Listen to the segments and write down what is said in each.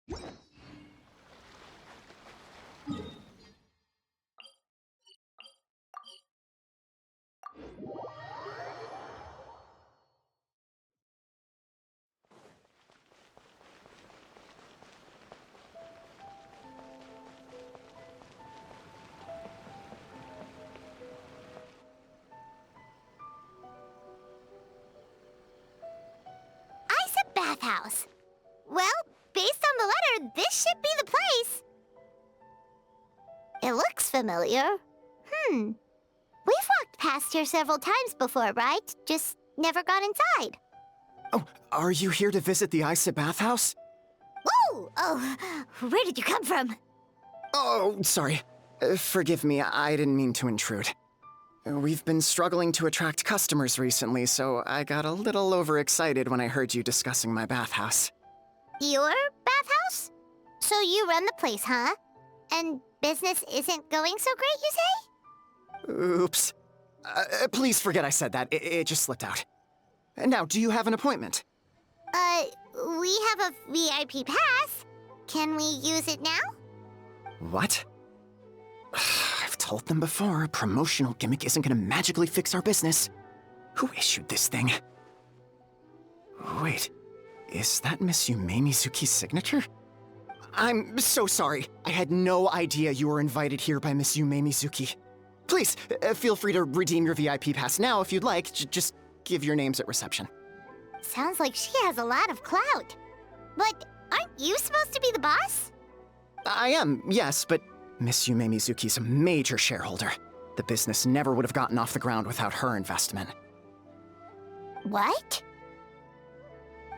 Aisa Bathhouse. Well, based on the letter, this should be the place. It looks familiar. We've walked past here several times before, right? Just never got inside. Oh, are you here to visit the Aisa Bathhouse? Oh, where did you come from? Oh, sorry. Forgive me, I didn't mean to intrude. We've been struggling to attract customers recently, so I got a little overexcited when I heard you discussing my bathhouse. Your bathhouse? So you run the place, huh? And business isn't going so great, you say? Oops. Please forget I said that. It just slipped out. Now, do you have an appointment? We have a VIP pass. Can we use it now? What? I've told them before, a promotional gimmick isn't gonna magically fix our business. Who issued this thing? Wait, is that Miss Yae Mizuki's signature? I'm so sorry. I had no idea you were invited here by Miss Yae Mizuki. Please, feel free to redeem your VIP pass now if you'd like. Just give your names at reception. Sounds like she has a lot of clout. But aren't you supposed to be the boss? I am, yes, but Miss Yae Mizuki's a major shareholder. The business never would have gotten off the ground without her investment. What?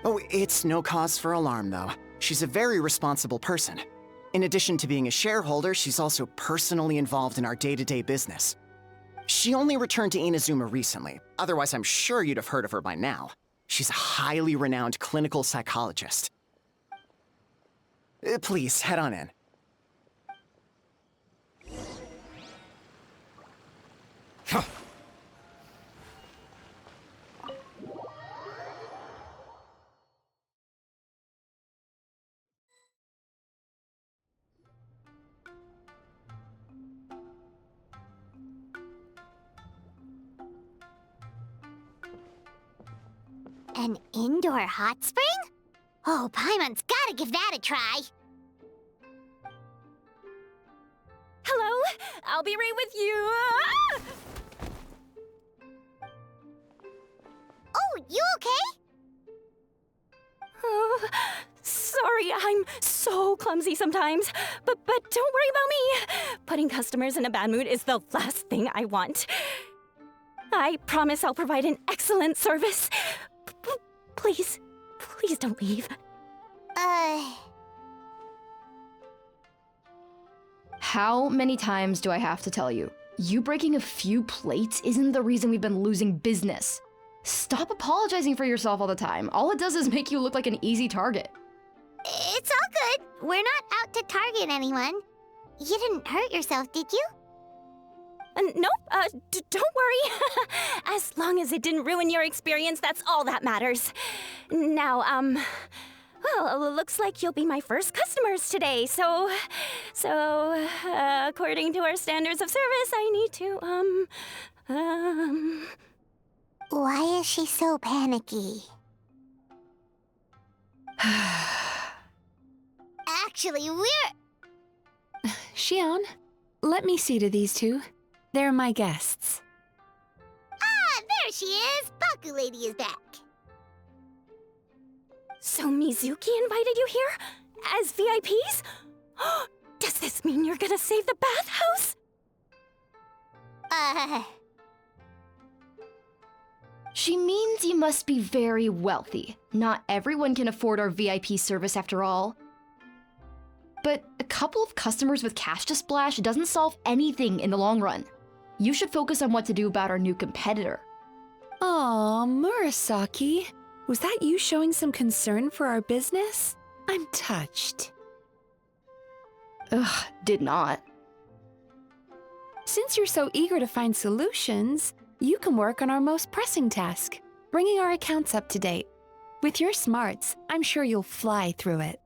Oh, it's no cause for alarm, though. She's a very responsible person. In addition to being a shareholder, she's also personally involved in our day-to-day business. She only returned to Inazuma recently, otherwise I'm sure you'd have heard of her by now. She's a highly renowned clinical psychologist. Please, head on in. An indoor hot spring? Oh, Paimon's gotta give that a try. Hello, I'll be right with you. Ah! Oh, you okay? Oh, sorry, I'm so clumsy sometimes. But don't worry about me. Putting customers in a bad mood is the last thing I want. I promise I'll provide an excellent service. Please, please don't leave. How many times do I have to tell you? You breaking a few plates isn't the reason we've been losing business. Stop apologizing for yourself all the time. All it does is make you look like an easy target. It's all good. We're not out to target anyone. You didn't hurt yourself, did you? Nope, don't worry. As long as it didn't ruin your experience, that's all that matters. Now, well, looks like you'll be my first customers today, so, according to our standards of service, I need to, Why is she so panicky? Actually, we're... Shion, let me see to these two. They're my guests. Ah, there she is! Baku Lady is back. So Mizuki invited you here? As VIPs? Does this mean you're gonna save the bathhouse? She means you must be very wealthy. Not everyone can afford our VIP service after all. But a couple of customers with cash to splash doesn't solve anything in the long run. You should focus on what to do about our new competitor. Aw, Murasaki. Was that you showing some concern for our business? I'm touched. Ugh, did not. Since you're so eager to find solutions, you can work on our most pressing task, bringing our accounts up to date. With your smarts, I'm sure you'll fly through it.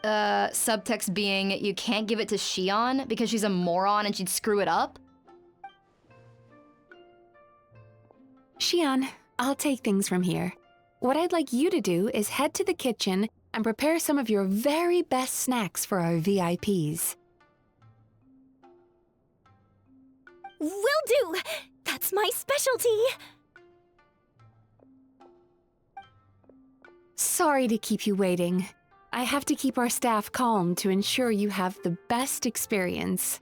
Subtext being, you can't give it to Shion because she's a moron and she'd screw it up? Shion, I'll take things from here. What I'd like you to do is head to the kitchen and prepare some of your very best snacks for our VIPs. Will do! That's my specialty! Sorry to keep you waiting. I have to keep our staff calm to ensure you have the best experience.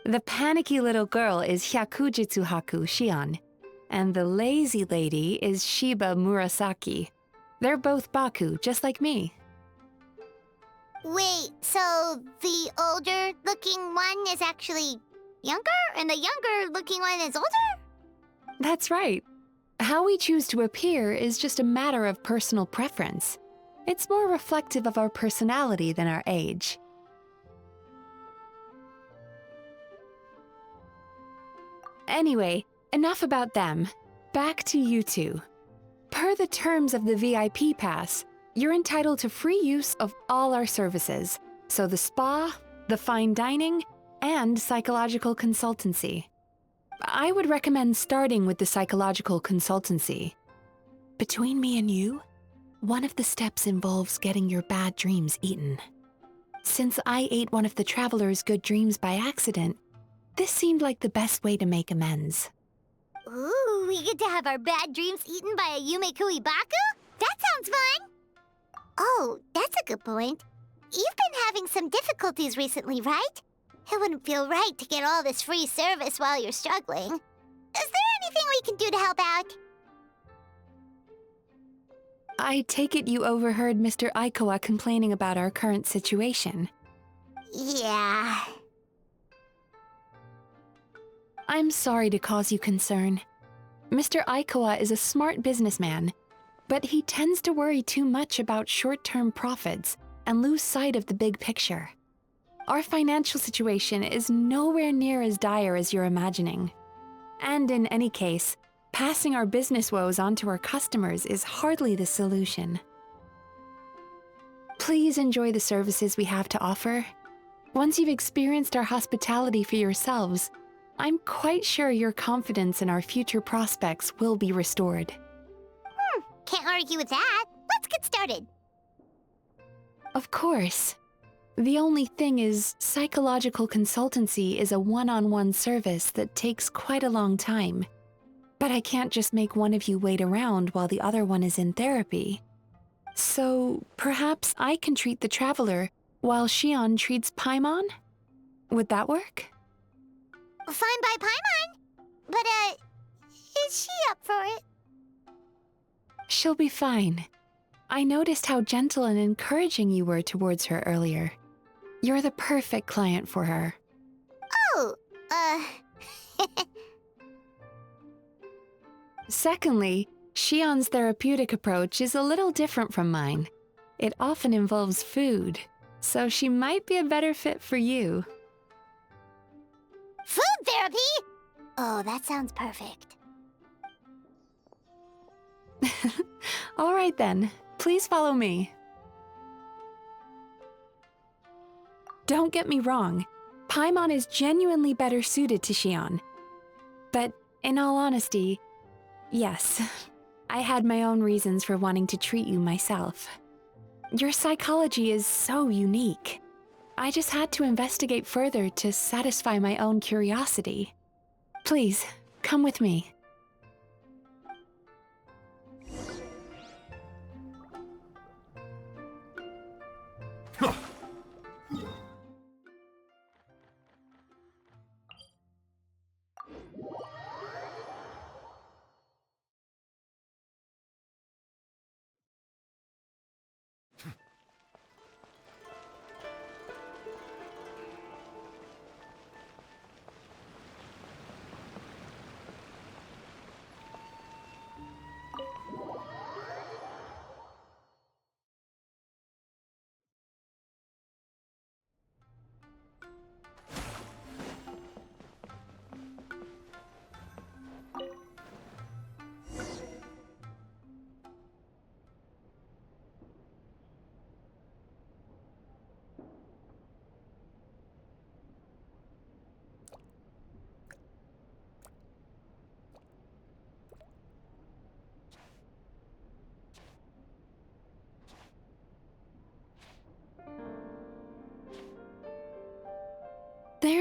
The panicky little girl is Hyakujitsu Haku Shion, and the lazy lady is Shiba Murasaki. They're both Baku, just like me. Wait, so the older-looking one is actually younger, and the younger-looking one is older? That's right. How we choose to appear is just a matter of personal preference. It's more reflective of our personality than our age. Anyway, enough about them. Back to you two. Per the terms of the VIP pass, you're entitled to free use of all our services, so the spa, the fine dining, and psychological consultancy. I would recommend starting with the psychological consultancy. Between me and you, one of the steps involves getting your bad dreams eaten. Since I ate one of the traveler's good dreams by accident, this seemed like the best way to make amends. Ooh, we get to have our bad dreams eaten by a Yumekui Baku? That sounds fun! Oh, that's a good point. You've been having some difficulties recently, right? It wouldn't feel right to get all this free service while you're struggling. Is there anything we can do to help out? I take it you overheard Mr. Aikawa complaining about our current situation. Yeah. I'm sorry to cause you concern. Mr. Aikawa is a smart businessman, but he tends to worry too much about short-term profits and lose sight of the big picture. Our financial situation is nowhere near as dire as you're imagining. And in any case, passing our business woes on to our customers is hardly the solution. Please enjoy the services we have to offer. Once you've experienced our hospitality for yourselves, I'm quite sure your confidence in our future prospects will be restored. Can't argue with that. Let's get started. Of course. The only thing is, psychological consultancy is a one-on-one service that takes quite a long time. But I can't just make one of you wait around while the other one is in therapy. So, perhaps I can treat the traveler while Shion treats Paimon? Would that work? Fine by Paimon. But, is she up for it? She'll be fine. I noticed how gentle and encouraging you were towards her earlier. You're the perfect client for her. Oh, Secondly, Shion's therapeutic approach is a little different from mine. It often involves food, so she might be a better fit for you. food therapy? Oh, that sounds perfect. All right then, please follow me. Don't get me wrong, Paimon is genuinely better suited to Shion. But in all honesty, yes, I had my own reasons for wanting to treat you myself. Your psychology is so unique. I just had to investigate further to satisfy my own curiosity. Please, come with me.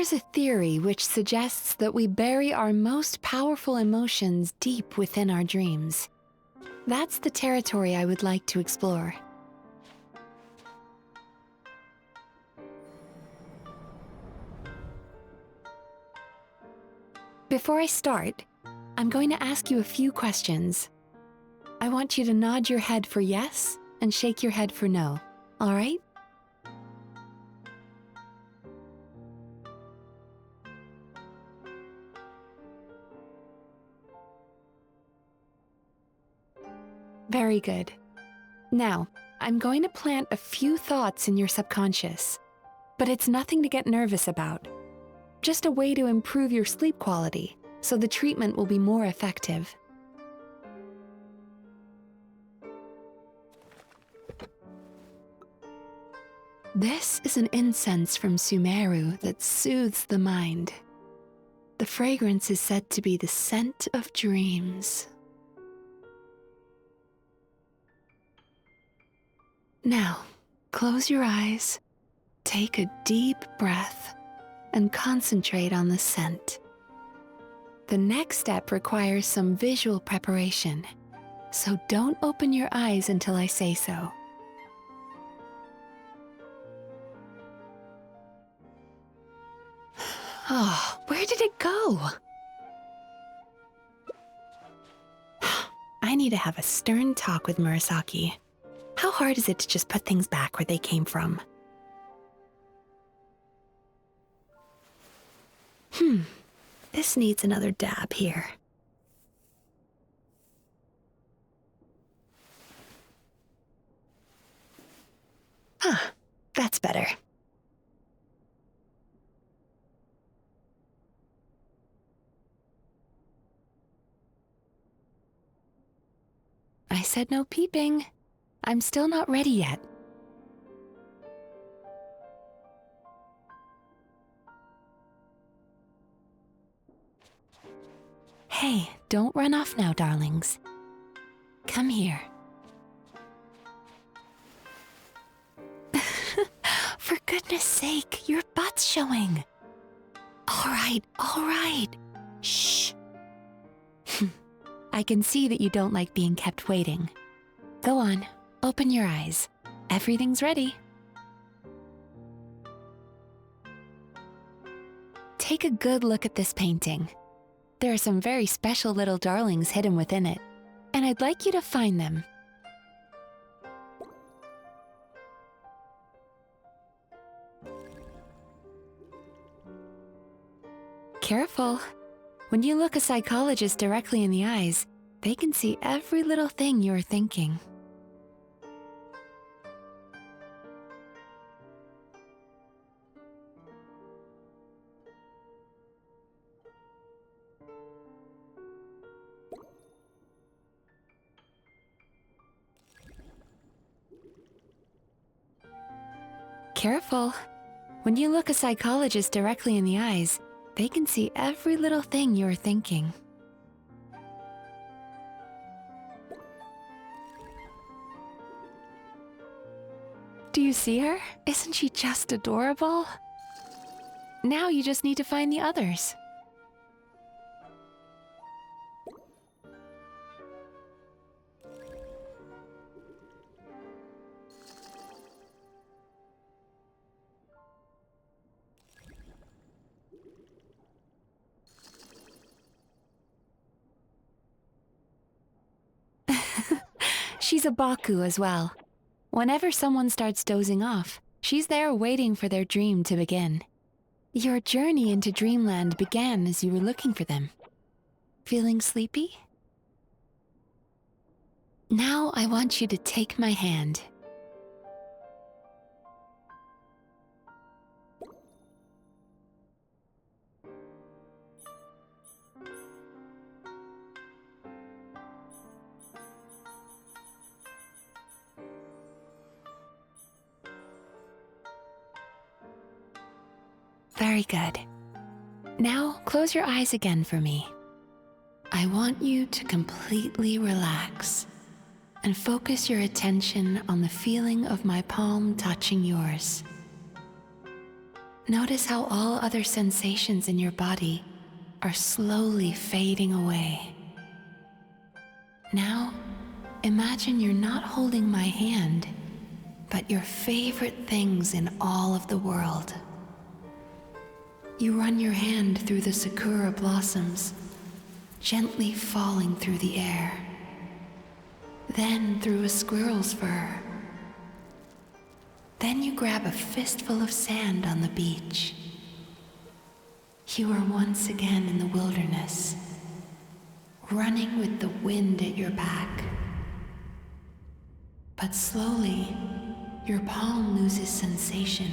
There's a theory which suggests that we bury our most powerful emotions deep within our dreams. That's the territory I would like to explore. Before I start, I'm going to ask you a few questions. I want you to nod your head for yes and shake your head for no, all right? Very good. Now, I'm going to plant a few thoughts in your subconscious, but it's nothing to get nervous about. Just a way to improve your sleep quality, so the treatment will be more effective. This is an incense from Sumeru that soothes the mind. The fragrance is said to be the scent of dreams. Now, close your eyes, take a deep breath, and concentrate on the scent. The next step requires some visual preparation, so don't open your eyes until I say so. Oh, where did it go? I need to have a stern talk with Murasaki. How hard is it to just put things back where they came from? This needs another dab here. That's better. I said no peeping. I'm still not ready yet. Hey, don't run off now, darlings. Come here. For goodness sake, your butt's showing. All right. Shh. I can see that you don't like being kept waiting. Go on, open your eyes. Everything's ready. Take a good look at this painting. There are some very special little darlings hidden within it, and I'd like you to find them. Careful. When you look a psychologist directly in the eyes, they can see every little thing you're thinking. Careful. When you look a psychologist directly in the eyes, they can see every little thing you're thinking. Do you see her? Isn't she just adorable? Now you just need to find the others. She's a Baku as well. Whenever someone starts dozing off, she's there waiting for their dream to begin. Your journey into Dreamland began as you were looking for them. Feeling sleepy? Now I want you to take my hand. Very good. Now, close your eyes again for me. I want you to completely relax and focus your attention on the feeling of my palm touching yours. Notice how all other sensations in your body are slowly fading away. Now, imagine you're not holding my hand, but your favorite things in all of the world. You run your hand through the sakura blossoms, gently falling through the air. Then through a squirrel's fur. Then you grab a fistful of sand on the beach. You are once again in the wilderness, running with the wind at your back. But slowly, your palm loses sensation.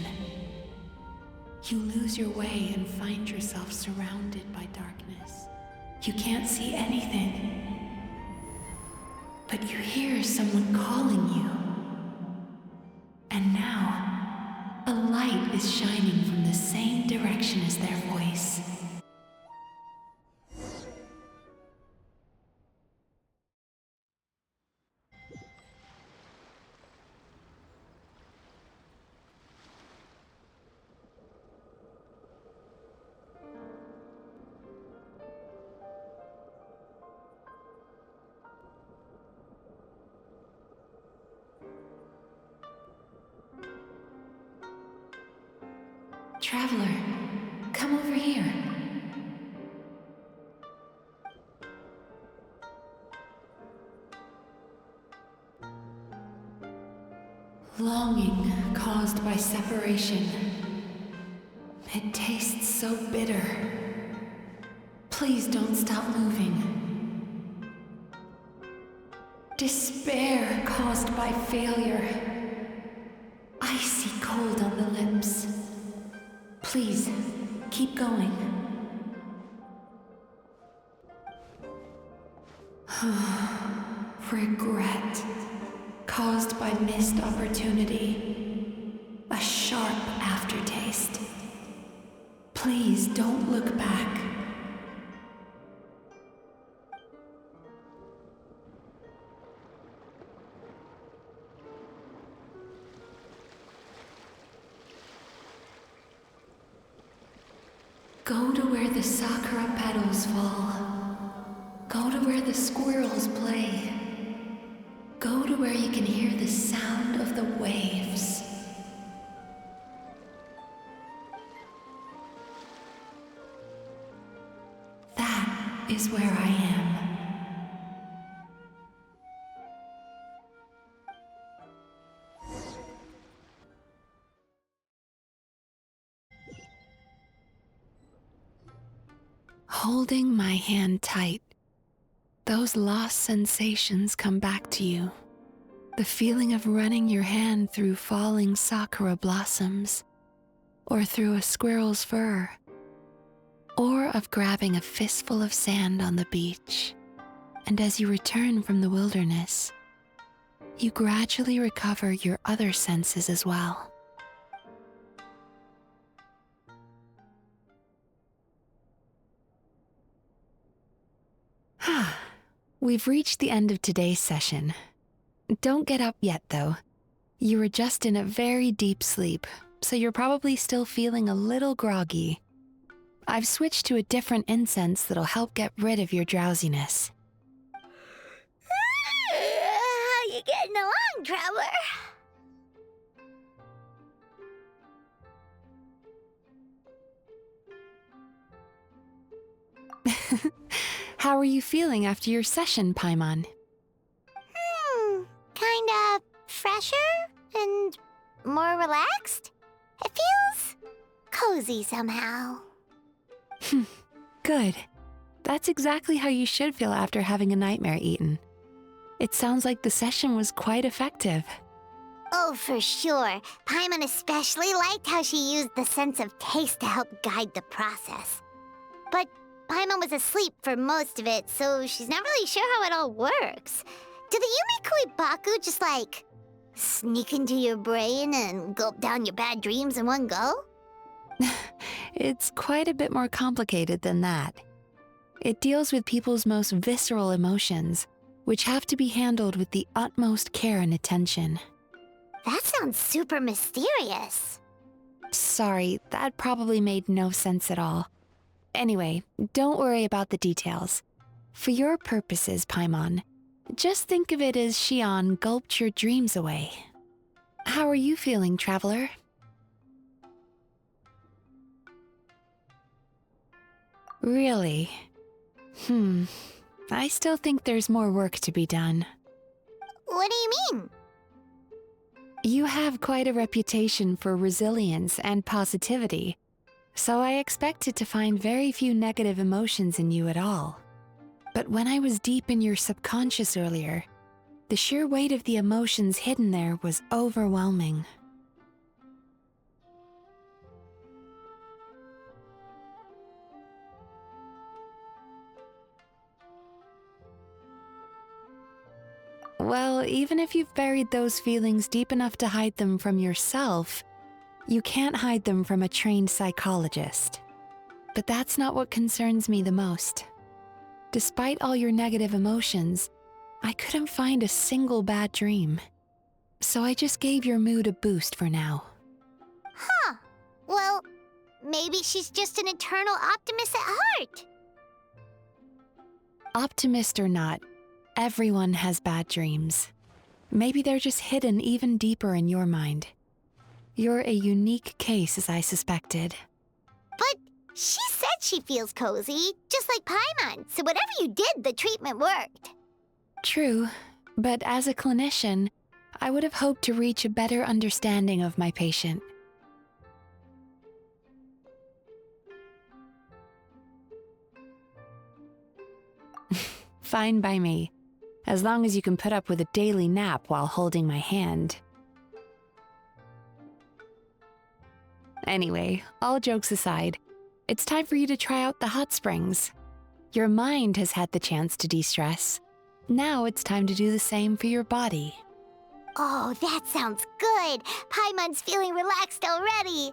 You lose your way and find yourself surrounded by darkness. You can't see anything. But you hear someone calling you. And now, a light is shining from the same direction as their voice. Traveler, come over here. Longing caused by separation. It tastes so bitter. Please don't stop moving. Despair caused by failure. Icy cold on the lips. Please, keep going. Regret, caused by missed opportunity. A sharp aftertaste. Please don't look back. Go to where the sakura petals fall. Go to where the squirrels play. Go to where you can hear the sound of the waves. That is where I am. Holding my hand tight, those lost sensations come back to you. The feeling of running your hand through falling sakura blossoms, or through a squirrel's fur, or of grabbing a fistful of sand on the beach. And as you return from the wilderness, you gradually recover your other senses as well. We've reached the end of today's session. Don't get up yet, though. You were just in a very deep sleep, so you're probably still feeling a little groggy. I've switched to a different incense that'll help get rid of your drowsiness. How you getting along, traveler? How are you feeling after your session, Paimon? Kinda fresher and more relaxed. It feels cozy somehow. Good. That's exactly how you should feel after having a nightmare eaten. It sounds like the session was quite effective. Oh, for sure. Paimon especially liked how she used the sense of taste to help guide the process. But Paimon was asleep for most of it, so she's not really sure how it all works. Do the Yume Baku just, like, sneak into your brain and gulp down your bad dreams in one go? It's quite a bit more complicated than that. It deals with people's most visceral emotions, which have to be handled with the utmost care and attention. That sounds super mysterious. Sorry, that probably made no sense at all. Anyway, don't worry about the details. For your purposes, Paimon, just think of it as Xion gulped your dreams away. How are you feeling, Traveler? Really? I still think there's more work to be done. What do you mean? You have quite a reputation for resilience and positivity, so I expected to find very few negative emotions in you at all. But when I was deep in your subconscious earlier, the sheer weight of the emotions hidden there was overwhelming. Well, even if you've buried those feelings deep enough to hide them from yourself, you can't hide them from a trained psychologist. But that's not what concerns me the most. Despite all your negative emotions, I couldn't find a single bad dream. So I just gave your mood a boost for now. Huh. Well, maybe she's just an eternal optimist at heart. Optimist or not, everyone has bad dreams. Maybe they're just hidden even deeper in your mind. You're a unique case, as I suspected. But she said she feels cozy, just like Paimon, so whatever you did, the treatment worked. True, but as a clinician, I would have hoped to reach a better understanding of my patient. Fine by me, as long as you can put up with a daily nap while holding my hand. Anyway, all jokes aside, it's time for you to try out the hot springs. Your mind has had the chance to de-stress. Now it's time to do the same for your body. Oh, that sounds good. Paimon's feeling relaxed already.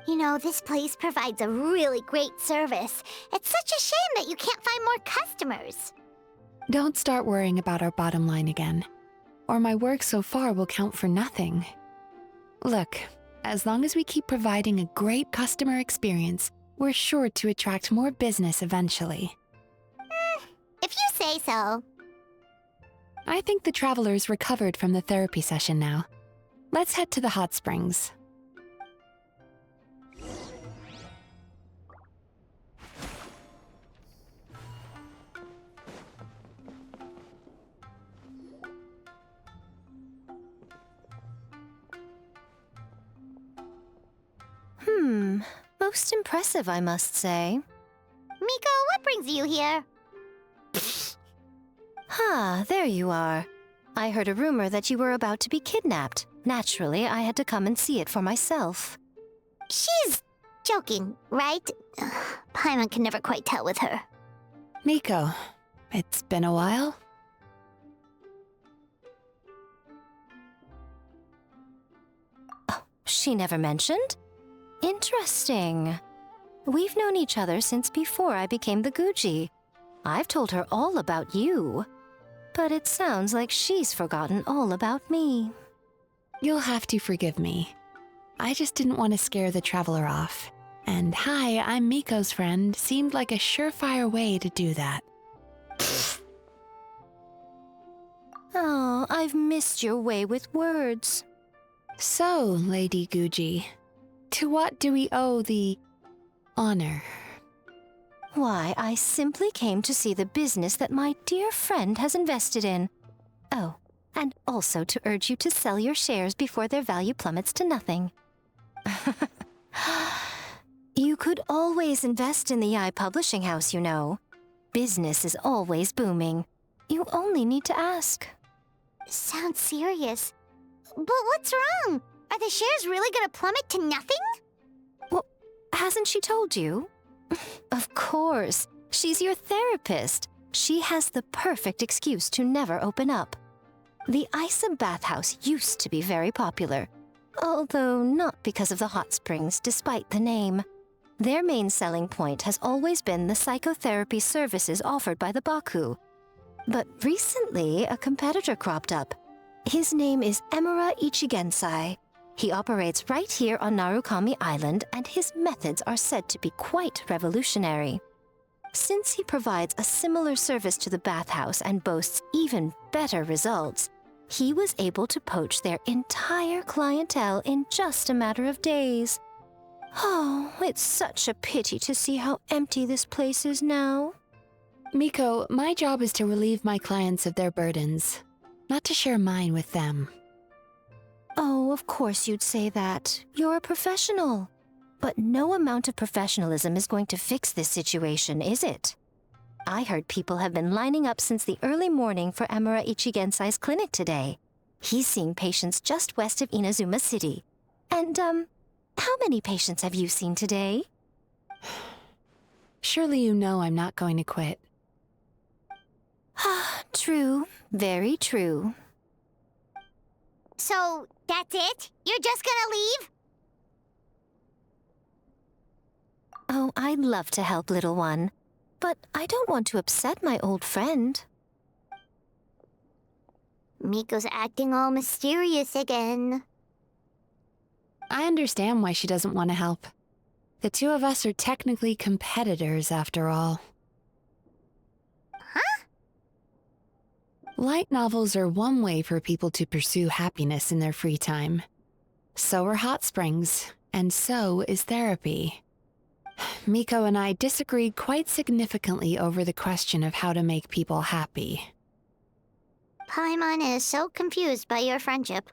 You know, this place provides a really great service. It's such a shame that you can't find more customers. Don't start worrying about our bottom line again, or my work so far will count for nothing. Look, as long as we keep providing a great customer experience, we're sure to attract more business eventually. If you say so. I think the traveler's recovered from the therapy session now. Let's head to the hot springs. Most impressive, I must say. Miko, what brings you here? There you are. I heard a rumor that you were about to be kidnapped. Naturally, I had to come and see it for myself. She's joking, right? Paimon can never quite tell with her. Miko, it's been a while. She never mentioned? Interesting. We've known each other since before I became the Guji. I've told her all about you. But it sounds like she's forgotten all about me. You'll have to forgive me. I just didn't want to scare the traveler off. And hi, I'm Miko's friend seemed like a surefire way to do that. Oh, I've missed your way with words. So, Lady Guji, to what do we owe the honor? Why, I simply came to see the business that my dear friend has invested in. Oh, and also to urge you to sell your shares before their value plummets to nothing. You could always invest in the Yae Publishing House, you know. Business is always booming. You only need to ask. Sounds serious. But what's wrong? Are the shares really gonna plummet to nothing? Well, hasn't she told you? Of course. She's your therapist. She has the perfect excuse to never open up. The Aisa Bathhouse used to be very popular, although not because of the hot springs, despite the name. Their main selling point has always been the psychotherapy services offered by the Baku. But recently, a competitor cropped up. His name is Emura Ichigensai. He operates right here on Narukami Island, and his methods are said to be quite revolutionary. Since he provides a similar service to the bathhouse and boasts even better results, he was able to poach their entire clientele in just a matter of days. Oh, it's such a pity to see how empty this place is now. Miko, my job is to relieve my clients of their burdens, not to share mine with them. Oh, of course you'd say that. You're a professional. But no amount of professionalism is going to fix this situation, is it? I heard people have been lining up since the early morning for Emura Ichigensai's clinic today. He's seeing patients just west of Inazuma City. And, how many patients have you seen today? Surely you know I'm not going to quit. True. Very true. So, that's it? You're just gonna leave? Oh, I'd love to help, little one. But I don't want to upset my old friend. Miko's acting all mysterious again. I understand why she doesn't want to help. The two of us are technically competitors, after all. Huh? Light novels are one way for people to pursue happiness in their free time. So are hot springs, and so is therapy. Miko and I disagreed quite significantly over the question of how to make people happy. Paimon is so confused by your friendship.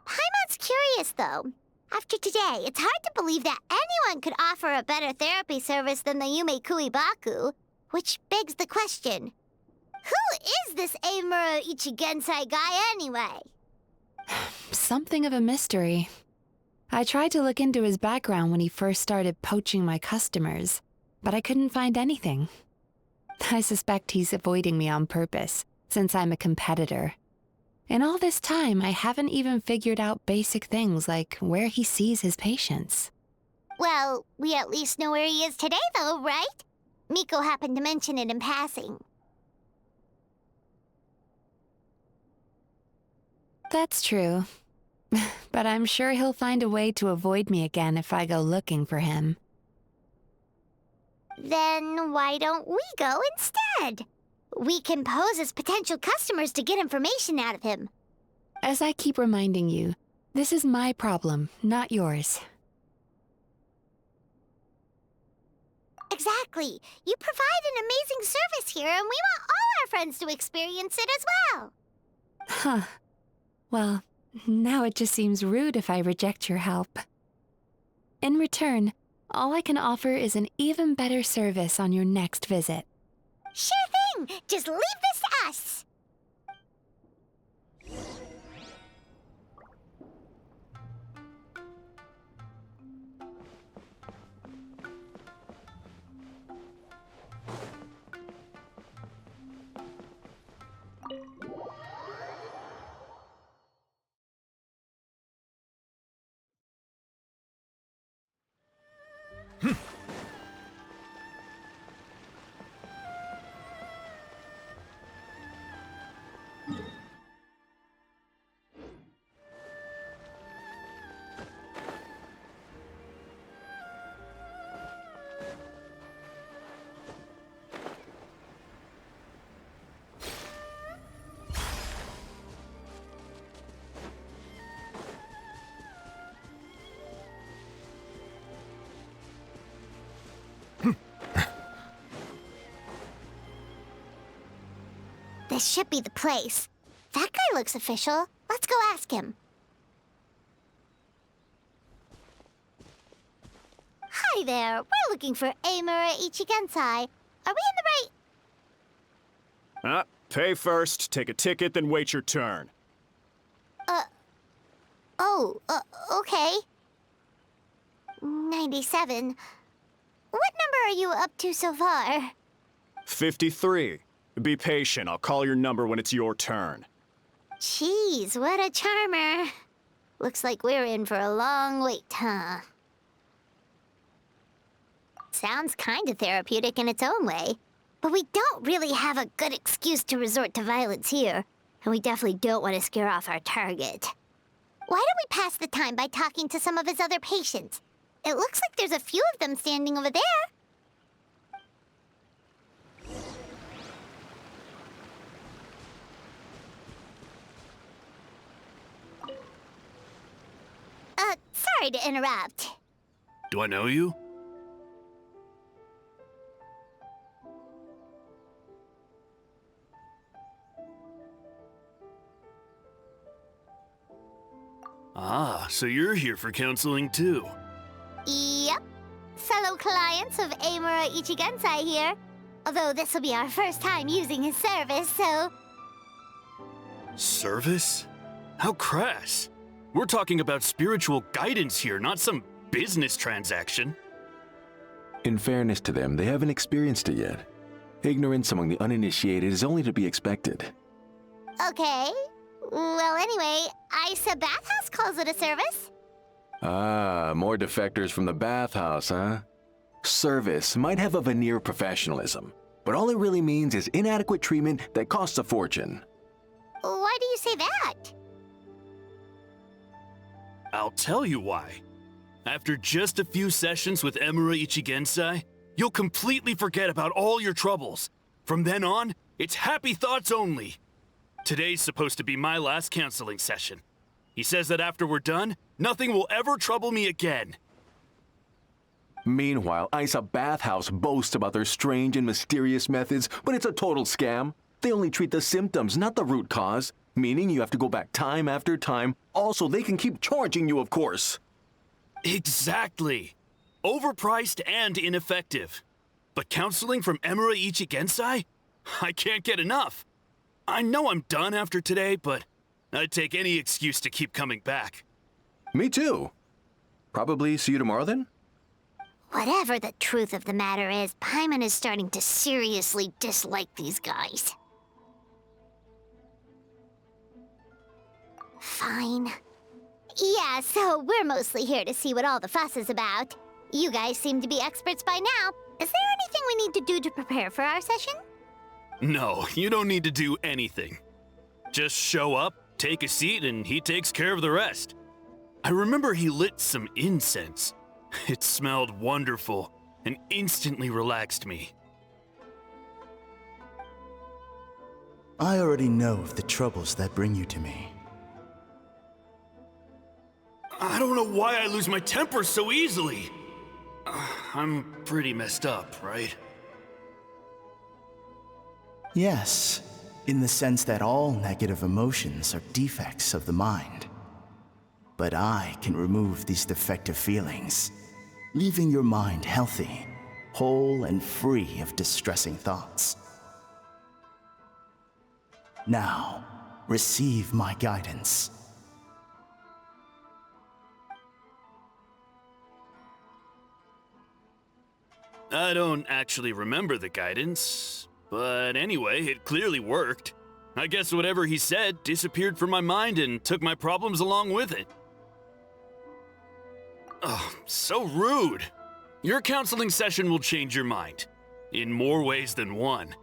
Paimon's curious, though. After today, it's hard to believe that anyone could offer a better therapy service than the Yume Baku, which begs the question, who is this Emura Ichigensai guy anyway? Something of a mystery. I tried to look into his background when he first started poaching my customers, but I couldn't find anything. I suspect he's avoiding me on purpose, since I'm a competitor. In all this time, I haven't even figured out basic things like where he sees his patients. Well, we at least know where he is today, though, right? Miko happened to mention it in passing. That's true. But I'm sure he'll find a way to avoid me again if I go looking for him. Then why don't we go instead? We can pose as potential customers to get information out of him. As I keep reminding you, this is my problem, not yours. Exactly. You provide an amazing service here, and we want all our friends to experience it as well. Huh. Well, now it just seems rude if I reject your help. In return, all I can offer is an even better service on your next visit. Sure thing! Just leave this to us! This should be the place. That guy looks official. Let's go ask him. Hi there. We're looking for Emura Ichigensai. Are we in the right... Pay first, take a ticket, then wait your turn. Okay. 97. What number are you up to so far? 53. Be patient, I'll call your number when it's your turn. Jeez, what a charmer. Looks like we're in for a long wait, huh? Sounds kinda therapeutic in its own way. But we don't really have a good excuse to resort to violence here. And we definitely don't want to scare off our target. Why don't we pass the time by talking to some of his other patients? It looks like there's a few of them standing over there. Sorry to interrupt. Do I know you? Ah, so you're here for counseling too. Yep. Fellow clients of Emura Ichigensai here. Although this will be our first time using his service, so... Service? How crass. We're talking about spiritual guidance here, not some business transaction. In fairness to them, they haven't experienced it yet. Ignorance among the uninitiated is only to be expected. Okay. Well, anyway, Aisa Bathhouse calls it a service. Ah, more defectors from the bathhouse, huh? Service might have a veneer of professionalism, but all it really means is inadequate treatment that costs a fortune. Why do you say that? I'll tell you why. After just a few sessions with Emura Ichigensai, you'll completely forget about all your troubles. From then on, it's happy thoughts only. Today's supposed to be my last counseling session. He says that after we're done, nothing will ever trouble me again. Meanwhile, Aisa Bathhouse boasts about their strange and mysterious methods, but it's a total scam. They only treat the symptoms, not the root cause, meaning you have to go back time after time. Also, they can keep charging you, of course. Exactly. Overpriced and ineffective. But counseling from Emura Ichigensai? I can't get enough. I know I'm done after today, but I'd take any excuse to keep coming back. Me too. Probably see you tomorrow then? Whatever the truth of the matter is, Paimon is starting to seriously dislike these guys. Fine. Yeah, so we're mostly here to see what all the fuss is about. You guys seem to be experts by now. Is there anything we need to do to prepare for our session? No, you don't need to do anything. Just show up, take a seat, and he takes care of the rest. I remember he lit some incense. It smelled wonderful and instantly relaxed me. I already know of the troubles that bring you to me. I don't know why I lose my temper so easily. I'm pretty messed up, right? Yes, in the sense that all negative emotions are defects of the mind. But I can remove these defective feelings, leaving your mind healthy, whole and free of distressing thoughts. Now, receive my guidance. I don't actually remember the guidance, but anyway, it clearly worked. I guess whatever he said disappeared from my mind and took my problems along with it. Oh, so rude. Your counseling session will change your mind, in more ways than one.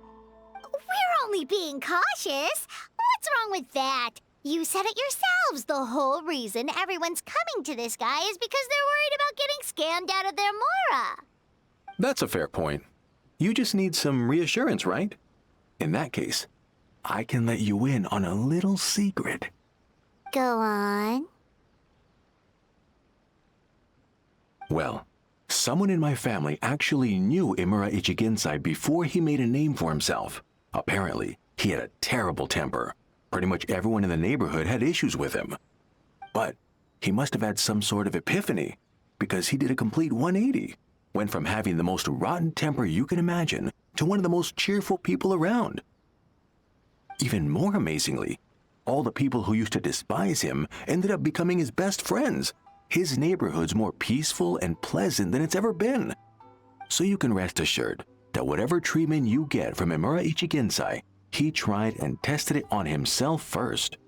We're only being cautious. What's wrong with that? You said it yourselves. The whole reason everyone's coming to this guy is because they're worried about getting scammed out of their Mora. That's a fair point. You just need some reassurance, right? In that case, I can let you in on a little secret. Go on. Well, someone in my family actually knew Emura Ichigensai before he made a name for himself. Apparently, he had a terrible temper. Pretty much everyone in the neighborhood had issues with him. But he must have had some sort of epiphany, because he did a complete 180. Went from having the most rotten temper you can imagine to one of the most cheerful people around. Even more amazingly, all the people who used to despise him ended up becoming his best friends. His neighborhood's more peaceful and pleasant than it's ever been. So you can rest assured that whatever treatment you get from Emura Ichigensai, he tried and tested it on himself first.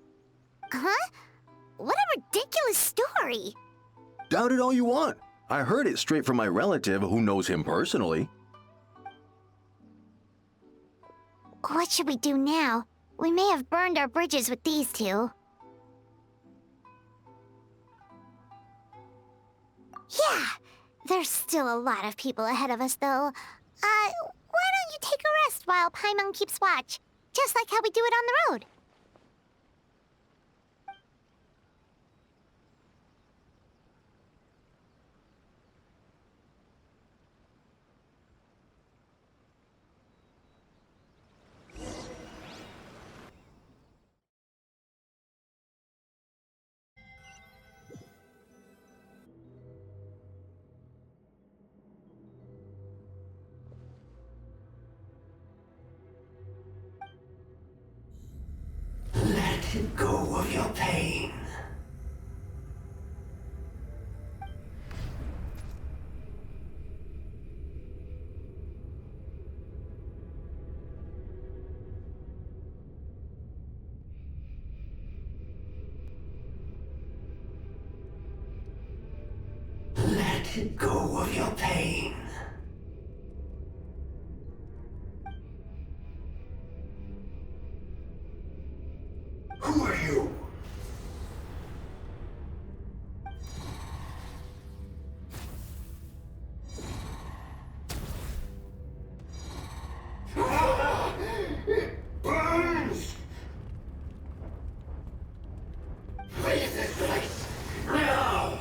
Huh? What a ridiculous story. Doubt it all you want. I heard it straight from my relative who knows him personally. What should we do now? We may have burned our bridges with these two. Yeah, there's still a lot of people ahead of us, though. Why don't you take a rest while Paimon keeps watch? Just like how we do it on the road. Let go of your pain. Let go of your pain. Who are you? It burns! Leave this place now!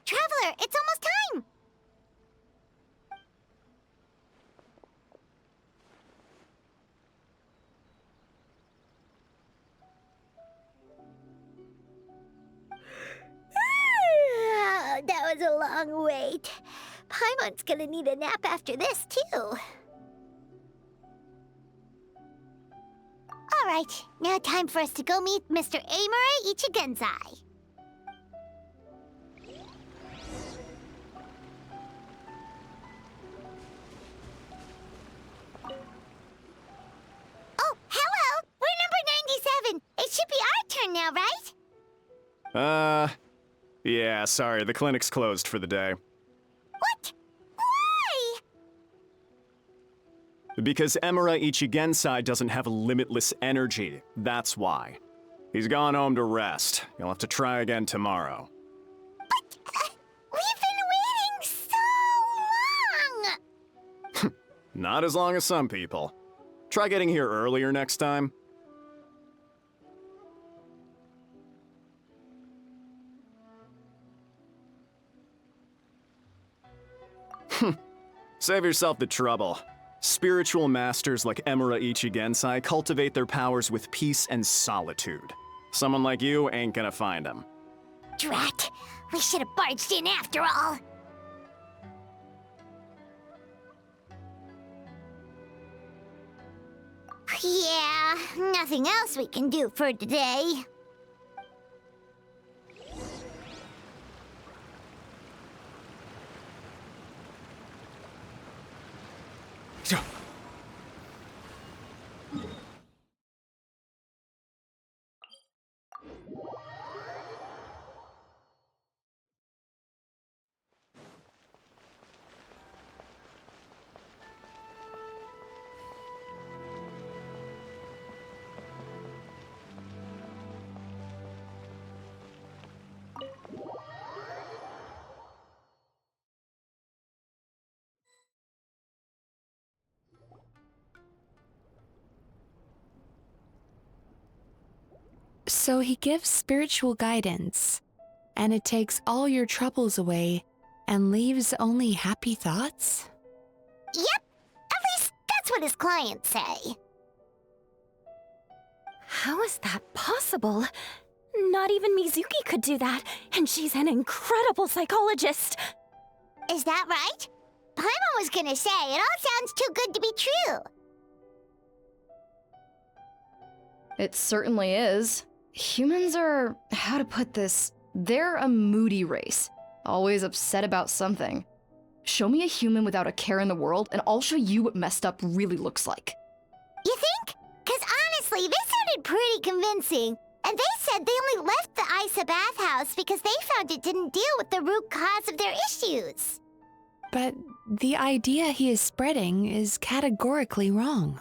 Traveler, it's almost time! That was a long wait. Paimon's gonna need a nap after this, too. Alright, now time for us to go meet Mr. Emura Ichigensai. Oh, hello! We're number 97! It should be our turn now, right? Yeah, sorry, the clinic's closed for the day. What? Why? Because Emura Ichigensai doesn't have limitless energy, that's why. He's gone home to rest. You'll have to try again tomorrow. But, we've been waiting so long! Not as long as some people. Try getting here earlier next time. Save yourself the trouble. Spiritual masters like Emura Ichigensai cultivate their powers with peace and solitude. Someone like you ain't gonna find them. Drat! We should have barged in after all! Yeah, nothing else we can do for today. So he gives spiritual guidance, and it takes all your troubles away and leaves only happy thoughts? Yep, at least that's what his clients say. How is that possible? Not even Mizuki could do that, and she's an incredible psychologist. Is that right? Paimon was gonna say it all sounds too good to be true. It certainly is. Humans are, how to put this, they're a moody race. Always upset about something. Show me a human without a care in the world, and I'll show you what messed up really looks like. You think? 'Cause honestly, this sounded pretty convincing. And they said they only left the Aisa Bathhouse because they found it didn't deal with the root cause of their issues. But the idea he is spreading is categorically wrong.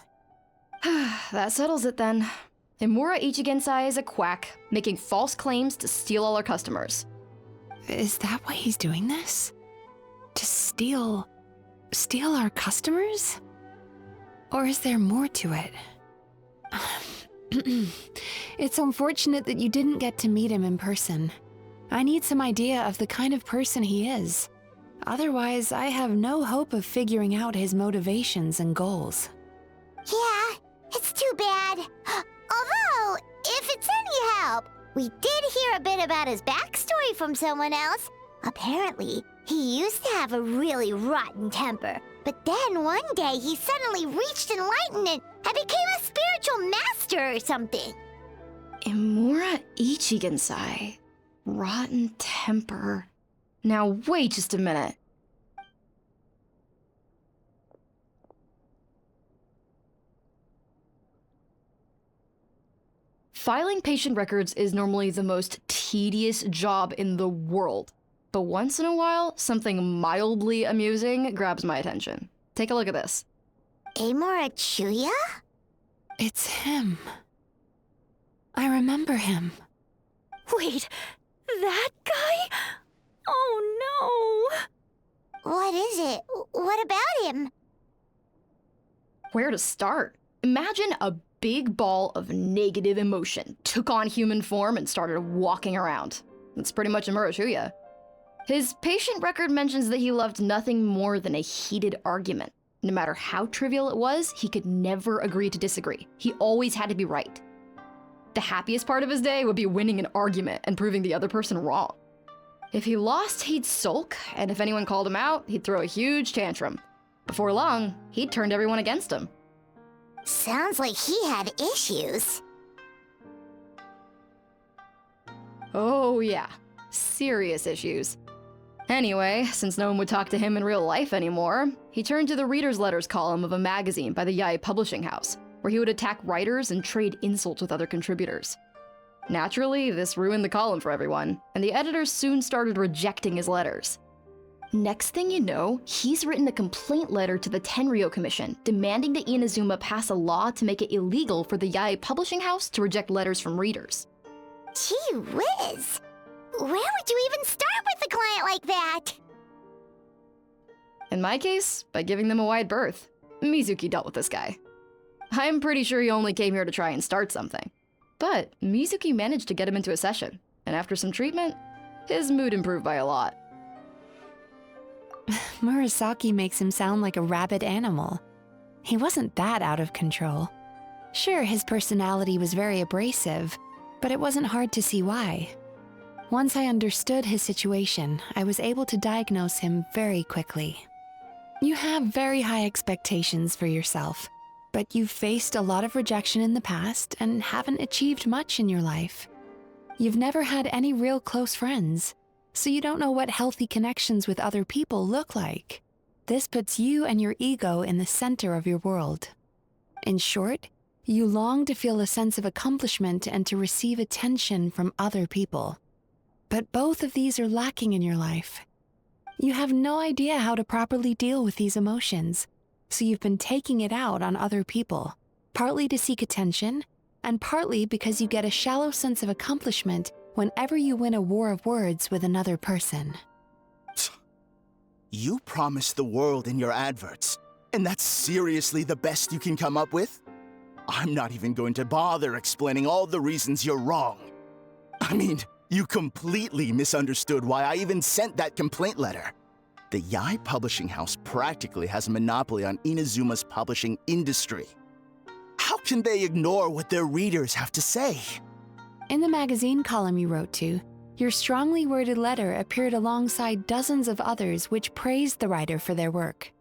That settles it then. Emura Ichigensai is a quack, making false claims to steal all our customers. Is that why he's doing this? To steal our customers? Or is there more to it? It's unfortunate that you didn't get to meet him in person. I need some idea of the kind of person he is. Otherwise, I have no hope of figuring out his motivations and goals. Yeah, it's too bad. Although, if it's any help, we did hear a bit about his backstory from someone else. Apparently, he used to have a really rotten temper, but then one day he suddenly reached enlightenment and became a spiritual master or something. Emura Ichigensai. Rotten temper. Now wait just a minute. Filing patient records is normally the most tedious job in the world. But once in a while, something mildly amusing grabs my attention. Take a look at this. Emura Chuya? It's him. I remember him. Wait, that guy? Oh no! What is it? What about him? Where to start? Imagine a big ball of negative emotion took on human form and started walking around. That's pretty much Emura Chuya. His patient record mentions that he loved nothing more than a heated argument. No matter how trivial it was, he could never agree to disagree. He always had to be right. The happiest part of his day would be winning an argument and proving the other person wrong. If he lost, he'd sulk, and if anyone called him out, he'd throw a huge tantrum. Before long, he'd turned everyone against him. Sounds like he had issues. Oh yeah, serious issues. Anyway, since no one would talk to him in real life anymore, he turned to the reader's letters column of a magazine by the Yae Publishing House, where he would attack writers and trade insults with other contributors. Naturally, this ruined the column for everyone, and the editors soon started rejecting his letters. Next thing you know, he's written a complaint letter to the Tenryou Commission, demanding that Inazuma pass a law to make it illegal for the Yae Publishing House to reject letters from readers. Gee whiz! Where would you even start with a client like that? In my case, by giving them a wide berth. Mizuki dealt with this guy. I'm pretty sure he only came here to try and start something. But Mizuki managed to get him into a session, and after some treatment, his mood improved by a lot. Murasaki makes him sound like a rabid animal. He wasn't that out of control. Sure, his personality was very abrasive, but it wasn't hard to see why. Once I understood his situation, I was able to diagnose him very quickly. You have very high expectations for yourself, but you've faced a lot of rejection in the past and haven't achieved much in your life. You've never had any real close friends, so you don't know what healthy connections with other people look like. This puts you and your ego in the center of your world. In short, you long to feel a sense of accomplishment and to receive attention from other people. But both of these are lacking in your life. You have no idea how to properly deal with these emotions, so you've been taking it out on other people, partly to seek attention, and partly because you get a shallow sense of accomplishment whenever you win a war of words with another person. You promised the world in your adverts, and that's seriously the best you can come up with? I'm not even going to bother explaining all the reasons you're wrong. I mean, you completely misunderstood why I even sent that complaint letter. The Yae Publishing House practically has a monopoly on Inazuma's publishing industry. How can they ignore what their readers have to say? In the magazine column you wrote to, your strongly worded letter appeared alongside dozens of others which praised the writer for their work.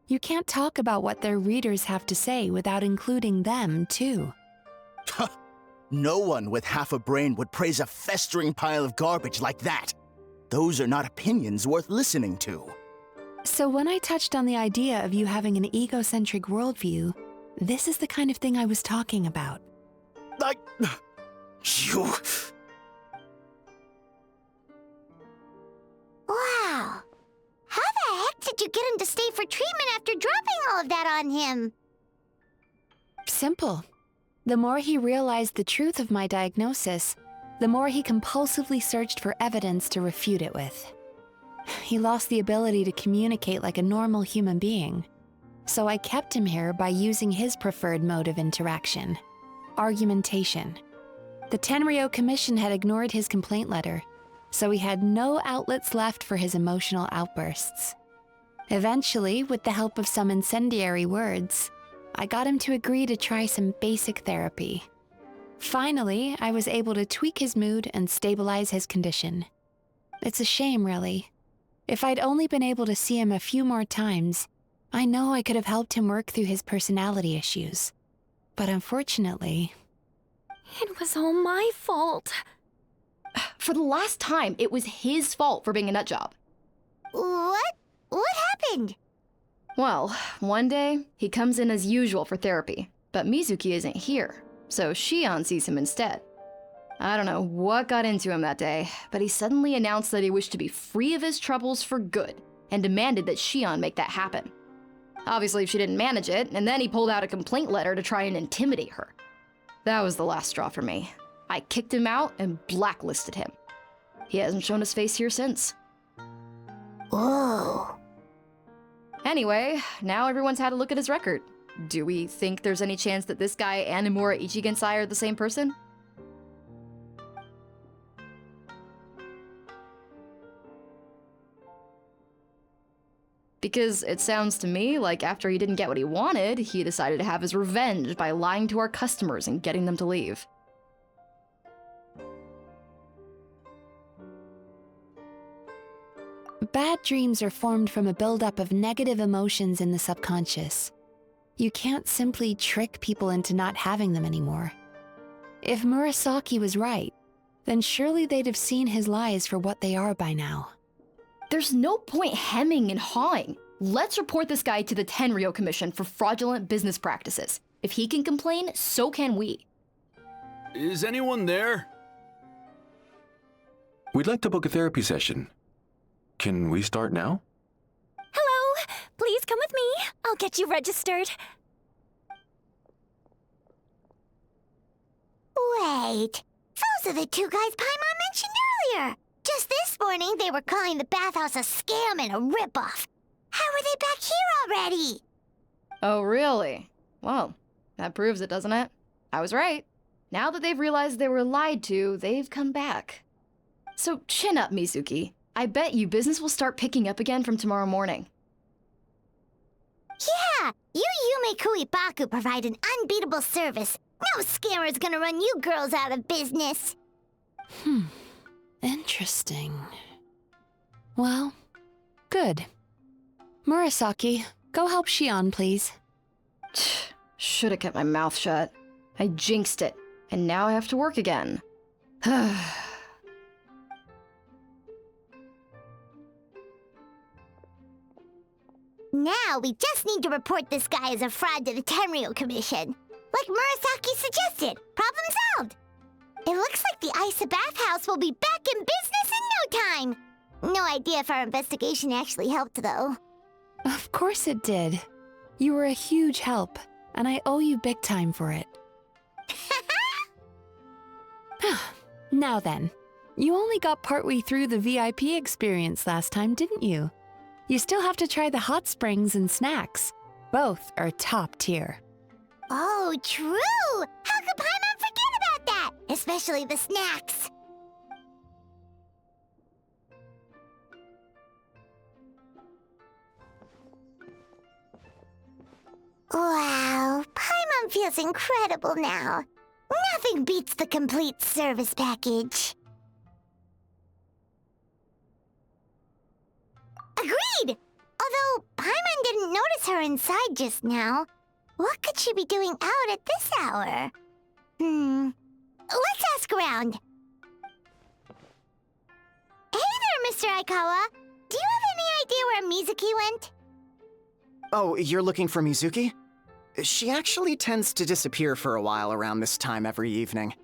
You can't talk about what their readers have to say without including them, too. No one with half a brain would praise a festering pile of garbage like that. Those are not opinions worth listening to. So when I touched on the idea of you having an egocentric worldview, this is the kind of thing I was talking about. You... Wow. How the heck did you get him to stay for treatment after dropping all of that on him? Simple. The more he realized the truth of my diagnosis, the more he compulsively searched for evidence to refute it with. He lost the ability to communicate like a normal human being. So I kept him here by using his preferred mode of interaction: argumentation. The Tenryou Commission had ignored his complaint letter, so he had no outlets left for his emotional outbursts. Eventually, with the help of some incendiary words, I got him to agree to try some basic therapy. Finally, I was able to tweak his mood and stabilize his condition. It's a shame, really. If I'd only been able to see him a few more times, I know I could have helped him work through his personality issues. But unfortunately... It was all my fault. For the last time, it was his fault for being a nutjob. What? What happened? Well, one day, he comes in as usual for therapy, but Mizuki isn't here, so Shion sees him instead. I don't know what got into him that day, but he suddenly announced that he wished to be free of his troubles for good, and demanded that Shion make that happen. Obviously, she didn't manage it, and then he pulled out a complaint letter to try and intimidate her. That was the last straw for me. I kicked him out and blacklisted him. He hasn't shown his face here since. Whoa. Anyway, now everyone's had a look at his record. Do we think there's any chance that this guy and Emura Ichigensai are the same person? Because it sounds to me like after he didn't get what he wanted, he decided to have his revenge by lying to our customers and getting them to leave. Bad dreams are formed from a buildup of negative emotions in the subconscious. You can't simply trick people into not having them anymore. If Murasaki was right, then surely they'd have seen his lies for what they are by now. There's no point hemming and hawing. Let's report this guy to the Tenryou Commission for fraudulent business practices. If he can complain, so can we. Is anyone there? We'd like to book a therapy session. Can we start now? Hello! Please come with me. I'll get you registered. Wait. Those are the two guys Paimon mentioned earlier. Just this morning, they were calling the bathhouse a scam and a ripoff. How are they back here already? Oh, really? Well, that proves it, doesn't it? I was right. Now that they've realized they were lied to, they've come back. So chin up, Mizuki. I bet you business will start picking up again from tomorrow morning. Yeah, you Yume Baku provide an unbeatable service. No scammer's gonna run you girls out of business. Interesting. Well, good. Murasaki, go help Shion, please. Should've kept my mouth shut. I jinxed it, and now I have to work again. Now we just need to report this guy as a fraud to the Tenryou Commission. Like Murasaki suggested. Problem solved. It looks like the Aisa Bathhouse will be back in business in no time. No idea if our investigation actually helped, though. Of course it did. You were a huge help, and I owe you big time for it. Now then, you only got partway through the VIP experience last time, didn't you? You still have to try the hot springs and snacks. Both are top tier. Oh, true! How could Paimon forget about that? Especially the snacks. Wow, Paimon feels incredible now. Nothing beats the complete service package. Agreed! Although Paimon didn't notice her inside just now. What could she be doing out at this hour? Let's ask around. Hey there, Mr. Aikawa. Do you have any idea where Mizuki went? Oh, you're looking for Mizuki? She actually tends to disappear for a while around this time every evening.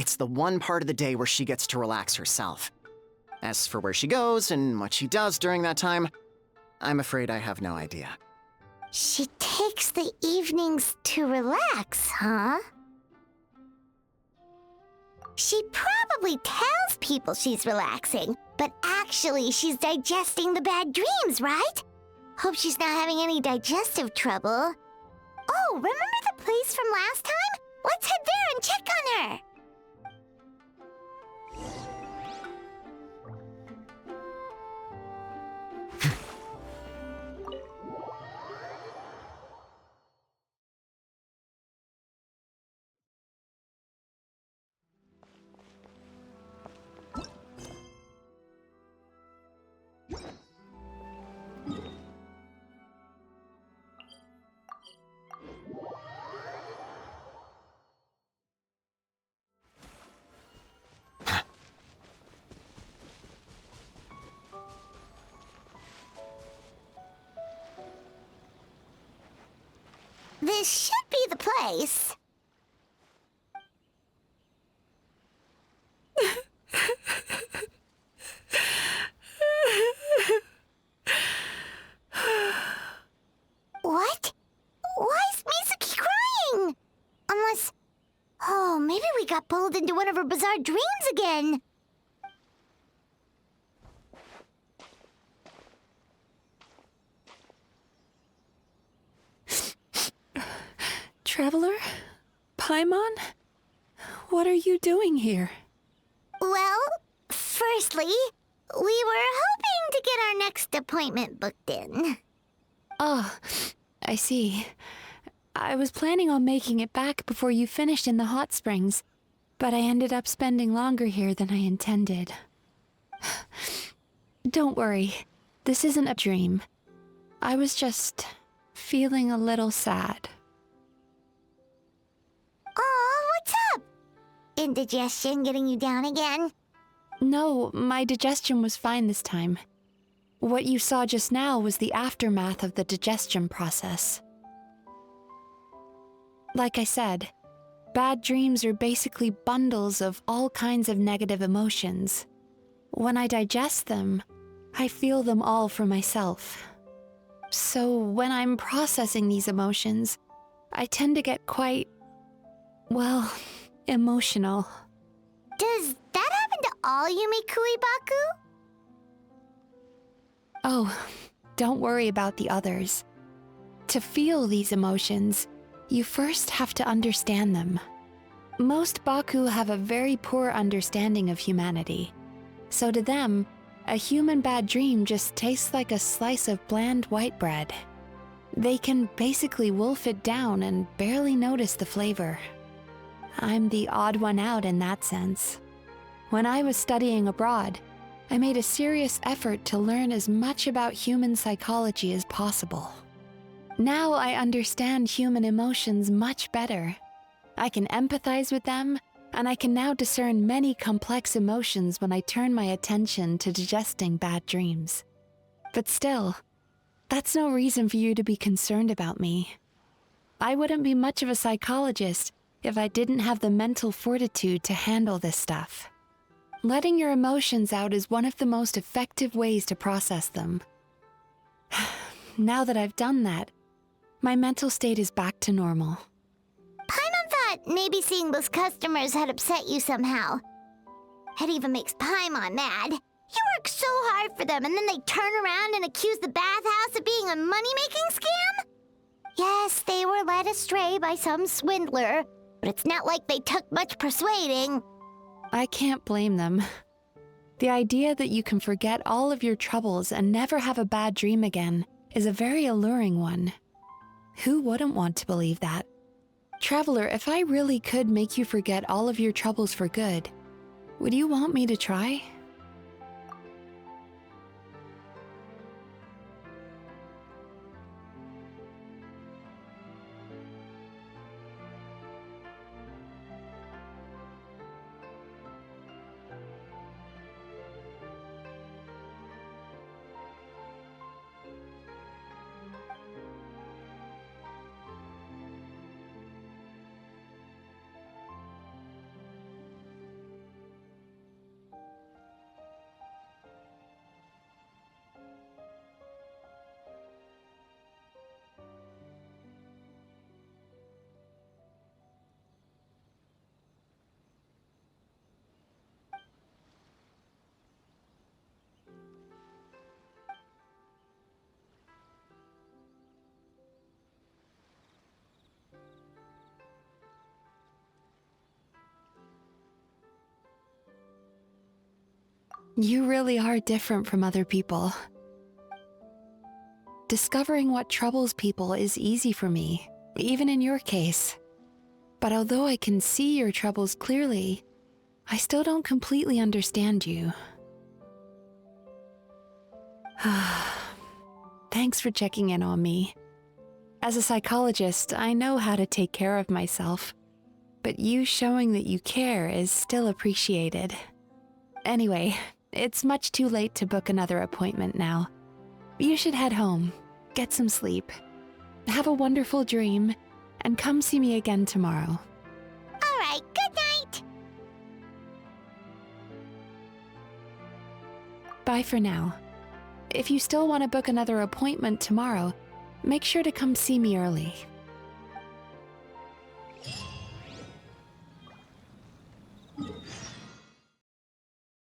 It's the one part of the day where she gets to relax herself. As for where she goes and what she does during that time, I'm afraid I have no idea. She takes the evenings to relax, huh? She probably tells people she's relaxing, but actually she's digesting the bad dreams, right? Hope she's not having any digestive trouble. Oh, remember the place from last time? Let's head there and check on her. This should be the place. What? Why is Mizuki crying? Unless... Oh, maybe we got pulled into one of her bizarre dreams again. Traveler? Paimon? What are you doing here? Well, firstly, we were hoping to get our next appointment booked in. Oh, I see. I was planning on making it back before you finished in the hot springs, but I ended up spending longer here than I intended. Don't worry, this isn't a dream. I was just feeling a little sad. Oh, what's up? Indigestion getting you down again? No, my digestion was fine this time. What you saw just now was the aftermath of the digestion process. Like I said, bad dreams are basically bundles of all kinds of negative emotions. When I digest them, I feel them all for myself. So when I'm processing these emotions, I tend to get quite, well, emotional. Does that happen to all Yumikui Baku? Oh, don't worry about the others. To feel these emotions, you first have to understand them. Most Baku have a very poor understanding of humanity. So to them, a human bad dream just tastes like a slice of bland white bread. They can basically wolf it down and barely notice the flavor. I'm the odd one out in that sense. When I was studying abroad, I made a serious effort to learn as much about human psychology as possible. Now I understand human emotions much better. I can empathize with them, and I can now discern many complex emotions when I turn my attention to digesting bad dreams. But still, that's no reason for you to be concerned about me. I wouldn't be much of a psychologist if I didn't have the mental fortitude to handle this stuff. Letting your emotions out is one of the most effective ways to process them. Now that I've done that, my mental state is back to normal. Paimon thought maybe seeing those customers had upset you somehow. It even makes Paimon mad. You work so hard for them and then they turn around and accuse the bathhouse of being a money-making scam? Yes, they were led astray by some swindler, but it's not like they took much persuading. I can't blame them. The idea that you can forget all of your troubles and never have a bad dream again is a very alluring one. Who wouldn't want to believe that? Traveler, if I really could make you forget all of your troubles for good, would you want me to try? You really are different from other people. Discovering what troubles people is easy for me, even in your case. But although I can see your troubles clearly, I still don't completely understand you. Thanks for checking in on me. As a psychologist, I know how to take care of myself, but you showing that you care is still appreciated. Anyway, it's much too late to book another appointment now. You should head home, get some sleep, have a wonderful dream, and come see me again tomorrow. All right, good night. Bye for now. If you still want to book another appointment tomorrow, make sure to come see me early.